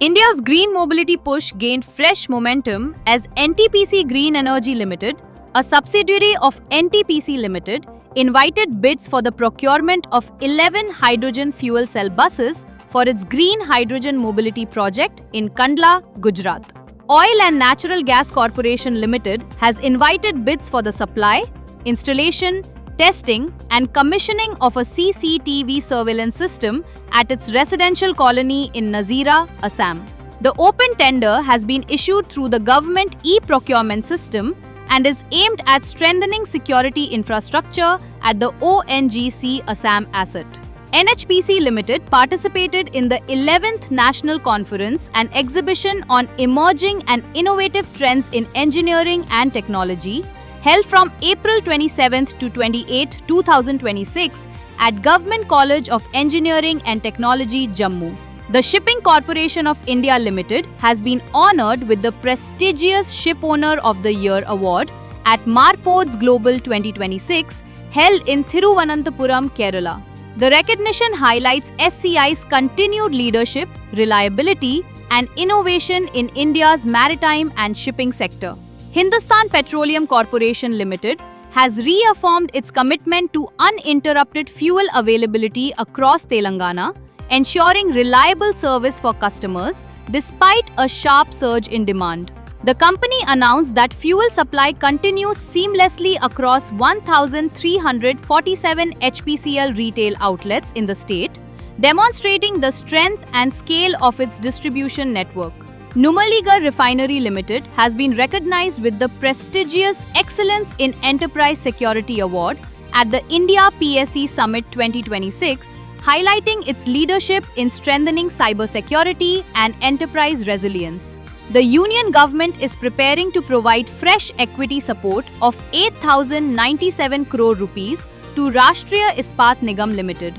India's green mobility push gained fresh momentum as NTPC Green Energy Limited, a subsidiary of NTPC Limited, invited bids for the procurement of 11 hydrogen fuel cell buses for its green hydrogen mobility project in Kandla, Gujarat. Oil and Natural Gas Corporation Limited has invited bids for the supply, installation, testing and commissioning of a CCTV surveillance system at its residential colony in Nazira, Assam. The open tender has been issued through the government e-procurement system and is aimed at strengthening security infrastructure at the ONGC Assam asset. NHPC Limited participated in the 11th National Conference and Exhibition on Emerging and Innovative Trends in Engineering and Technology, held from April 27 to 28, 2026 at Government College of Engineering and Technology, Jammu. The Shipping Corporation of India Limited has been honoured with the prestigious Ship Owner of the Year award at Marports Global 2026 held in Thiruvananthapuram, Kerala. The recognition highlights SCI's continued leadership, reliability and innovation in India's maritime and shipping sector. Hindustan Petroleum Corporation Limited has reaffirmed its commitment to uninterrupted fuel availability across Telangana, ensuring reliable service for customers despite a sharp surge in demand. The company announced that fuel supply continues seamlessly across 1,347 HPCL retail outlets in the state, demonstrating the strength and scale of its distribution network. Numaligarh Refinery Limited has been recognized with the prestigious Excellence in Enterprise Security Award at the India PSE Summit 2026, highlighting its leadership in strengthening cybersecurity and enterprise resilience. The Union Government is preparing to provide fresh equity support of 8,097 crore rupees to Rashtriya Ispat Nigam Limited.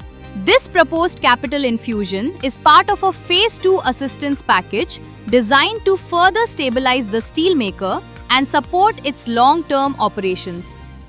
This proposed capital infusion is part of a Phase 2 assistance package designed to further stabilize the steelmaker and support its long-term operations.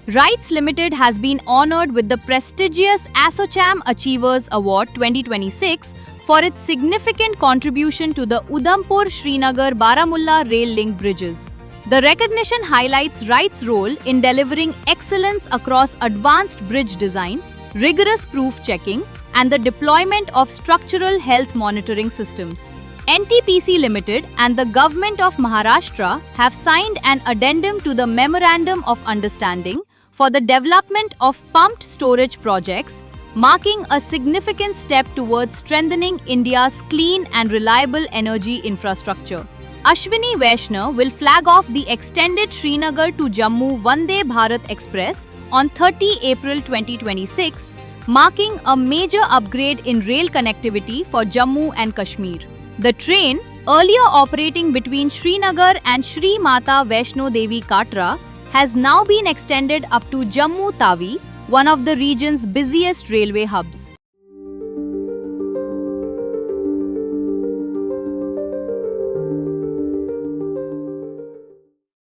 RITES Limited has been honoured with the prestigious ASSOCHAM Achievers Award 2026 for its significant contribution to the Udhampur-Srinagar-Baramulla rail link bridges. The recognition highlights RITES' role in delivering excellence across advanced bridge design, rigorous proof checking, and the deployment of structural health monitoring systems. NTPC Limited and the Government of Maharashtra have signed an addendum to the Memorandum of Understanding for the development of pumped storage projects, marking a significant step towards strengthening India's clean and reliable energy infrastructure. Ashwini Vaishnaw will flag off the extended Srinagar to Jammu Vande Bharat Express on 30 April 2026, marking a major upgrade in rail connectivity for Jammu and Kashmir. The train, earlier operating between Srinagar and Shri Mata Vaishno Devi Katra, has now been extended up to Jammu Tawi, one of the region's busiest railway hubs.